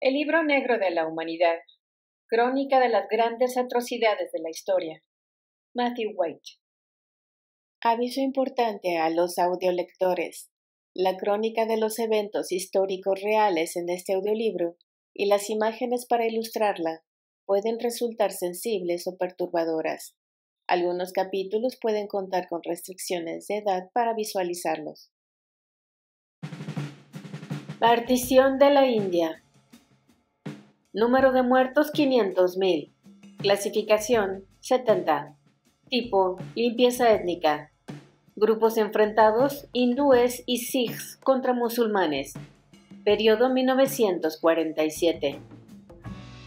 El libro negro de la humanidad, crónica de las grandes atrocidades de la historia. Matthew White. Aviso importante a los audiolectores. La crónica de los eventos históricos reales en este audiolibro y las imágenes para ilustrarla pueden resultar sensibles o perturbadoras. Algunos capítulos pueden contar con restricciones de edad para visualizarlos. Partición de la India. Número de muertos 500.000. Clasificación 70. Tipo limpieza étnica. Grupos enfrentados hindúes y sikhs contra musulmanes. Periodo 1947.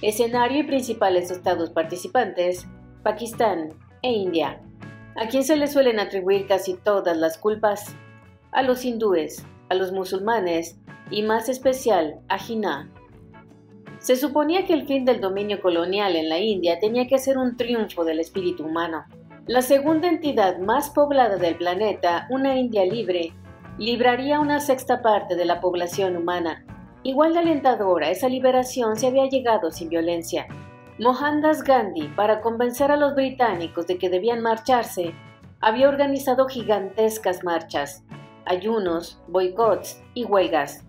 Escenario y principales estados participantes: Pakistán e India. ¿A quién se le suelen atribuir casi todas las culpas? A los hindúes, a los musulmanes y más especial a Jinnah. Se suponía que el fin del dominio colonial en la India tenía que ser un triunfo del espíritu humano. La segunda entidad más poblada del planeta, una India libre, libraría una sexta parte de la población humana. Igual de alentadora, esa liberación se había llegado sin violencia. Mohandas Gandhi, para convencer a los británicos de que debían marcharse, había organizado gigantescas marchas, ayunos, boicots y huelgas.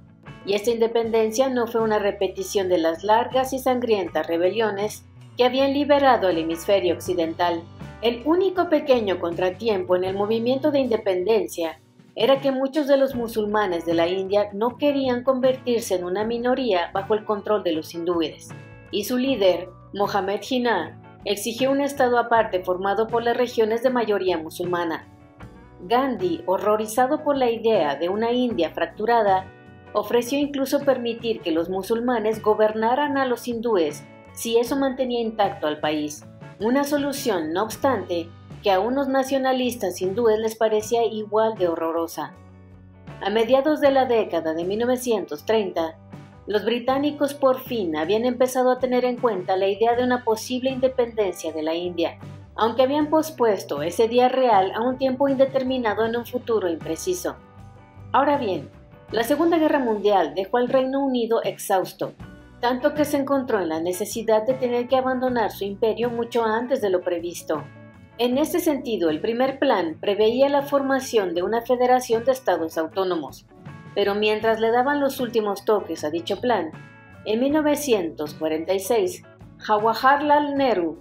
Y esta independencia no fue una repetición de las largas y sangrientas rebeliones que habían liberado el hemisferio occidental. El único pequeño contratiempo en el movimiento de independencia era que muchos de los musulmanes de la India no querían convertirse en una minoría bajo el control de los hindúes, y su líder, Mohammed Jinnah, exigió un estado aparte formado por las regiones de mayoría musulmana. Gandhi, horrorizado por la idea de una India fracturada, ofreció incluso permitir que los musulmanes gobernaran a los hindúes si eso mantenía intacto al país. Una solución, no obstante, que a unos nacionalistas hindúes les parecía igual de horrorosa. A mediados de la década de 1930, los británicos por fin habían empezado a tener en cuenta la idea de una posible independencia de la India, aunque habían pospuesto ese día real a un tiempo indeterminado en un futuro impreciso. Ahora bien, la Segunda Guerra Mundial dejó al Reino Unido exhausto, tanto que se encontró en la necesidad de tener que abandonar su imperio mucho antes de lo previsto. En este sentido, el primer plan preveía la formación de una federación de estados autónomos, pero mientras le daban los últimos toques a dicho plan, en 1946, Jawaharlal Nehru,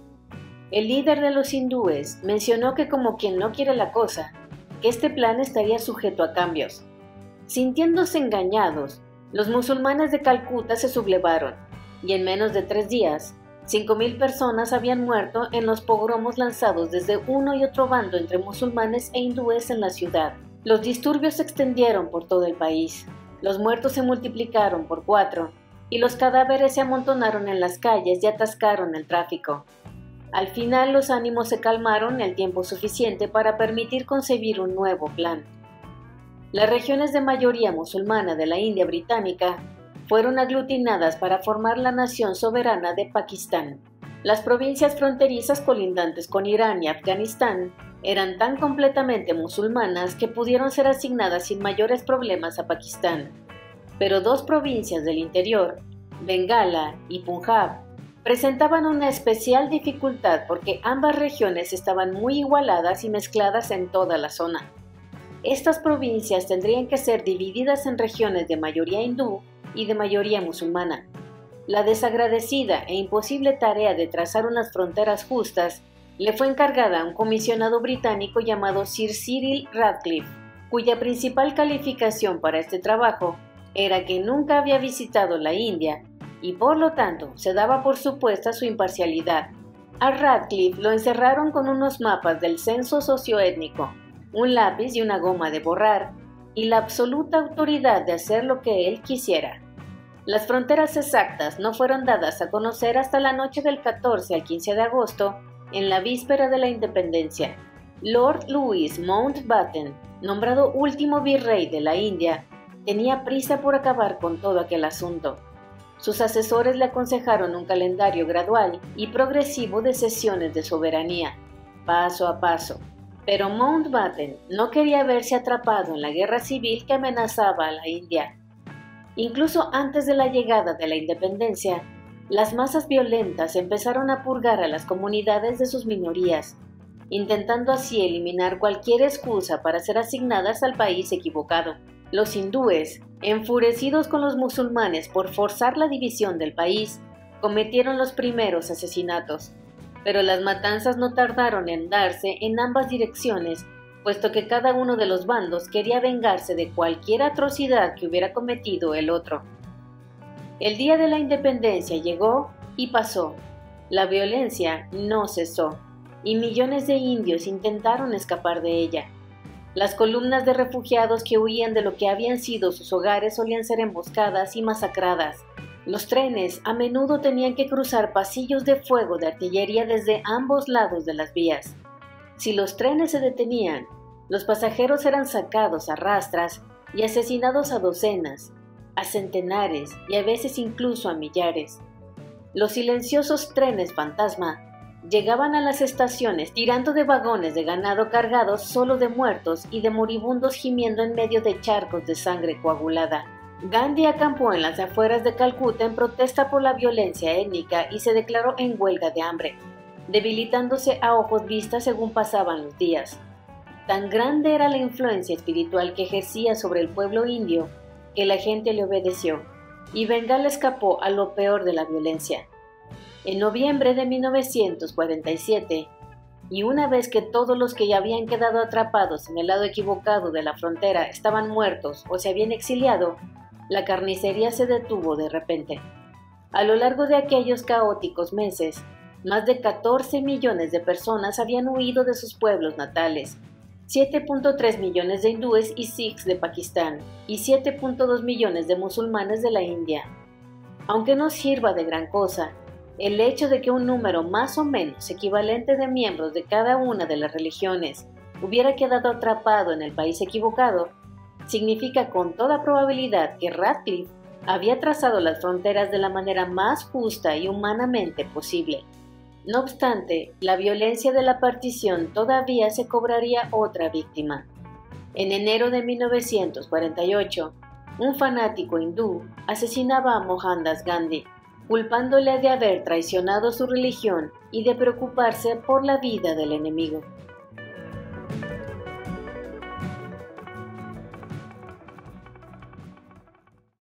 el líder de los hindúes, mencionó que como quien no quiere la cosa, que este plan estaría sujeto a cambios. Sintiéndose engañados, los musulmanes de Calcuta se sublevaron, y en menos de 3 días, 5.000 personas habían muerto en los pogromos lanzados desde uno y otro bando entre musulmanes e hindúes en la ciudad. Los disturbios se extendieron por todo el país, los muertos se multiplicaron por 4, y los cadáveres se amontonaron en las calles y atascaron el tráfico. Al final los ánimos se calmaron el tiempo suficiente para permitir concebir un nuevo plan. Las regiones de mayoría musulmana de la India británica fueron aglutinadas para formar la nación soberana de Pakistán. Las provincias fronterizas colindantes con Irán y Afganistán eran tan completamente musulmanas que pudieron ser asignadas sin mayores problemas a Pakistán. Pero 2 provincias del interior, Bengala y Punjab, presentaban una especial dificultad porque ambas regiones estaban muy igualadas y mezcladas en toda la zona. Estas provincias tendrían que ser divididas en regiones de mayoría hindú y de mayoría musulmana. La desagradecida e imposible tarea de trazar unas fronteras justas le fue encargada a un comisionado británico llamado Sir Cyril Radcliffe, cuya principal calificación para este trabajo era que nunca había visitado la India y por lo tanto se daba por supuesta su imparcialidad. A Radcliffe lo encerraron con unos mapas del censo socioétnico, un lápiz y una goma de borrar, y la absoluta autoridad de hacer lo que él quisiera. Las fronteras exactas no fueron dadas a conocer hasta la noche del 14 al 15 de agosto, en la víspera de la independencia. Lord Louis Mountbatten, nombrado último virrey de la India, tenía prisa por acabar con todo aquel asunto. Sus asesores le aconsejaron un calendario gradual y progresivo de cesiones de soberanía, paso a paso. Pero Mountbatten no quería verse atrapado en la guerra civil que amenazaba a la India. Incluso antes de la llegada de la independencia, las masas violentas empezaron a purgar a las comunidades de sus minorías, intentando así eliminar cualquier excusa para ser asignadas al país equivocado. Los hindúes, enfurecidos con los musulmanes por forzar la división del país, cometieron los primeros asesinatos, pero las matanzas no tardaron en darse en ambas direcciones, puesto que cada uno de los bandos quería vengarse de cualquier atrocidad que hubiera cometido el otro. El día de la independencia llegó y pasó. La violencia no cesó, y millones de indios intentaron escapar de ella. Las columnas de refugiados que huían de lo que habían sido sus hogares solían ser emboscadas y masacradas. Los trenes a menudo tenían que cruzar pasillos de fuego de artillería desde ambos lados de las vías. Si los trenes se detenían, los pasajeros eran sacados a rastras y asesinados a docenas, a centenares y a veces incluso a millares. Los silenciosos trenes fantasma llegaban a las estaciones tirando de vagones de ganado cargados solo de muertos y de moribundos gimiendo en medio de charcos de sangre coagulada. Gandhi acampó en las afueras de Calcuta en protesta por la violencia étnica y se declaró en huelga de hambre, debilitándose a ojos vistas según pasaban los días. Tan grande era la influencia espiritual que ejercía sobre el pueblo indio que la gente le obedeció, y Bengala escapó a lo peor de la violencia. En noviembre de 1947, y una vez que todos los que ya habían quedado atrapados en el lado equivocado de la frontera estaban muertos o se habían exiliado, la carnicería se detuvo de repente. A lo largo de aquellos caóticos meses, más de 14 millones de personas habían huido de sus pueblos natales, 7.3 millones de hindúes y sikhs de Pakistán y 7.2 millones de musulmanes de la India. Aunque no sirva de gran cosa, el hecho de que un número más o menos equivalente de miembros de cada una de las religiones hubiera quedado atrapado en el país equivocado, significa con toda probabilidad que Radcliffe había trazado las fronteras de la manera más justa y humanamente posible. No obstante, la violencia de la partición todavía se cobraría otra víctima. En enero de 1948, un fanático hindú asesinaba a Mohandas Gandhi, culpándole de haber traicionado su religión y de preocuparse por la vida del enemigo.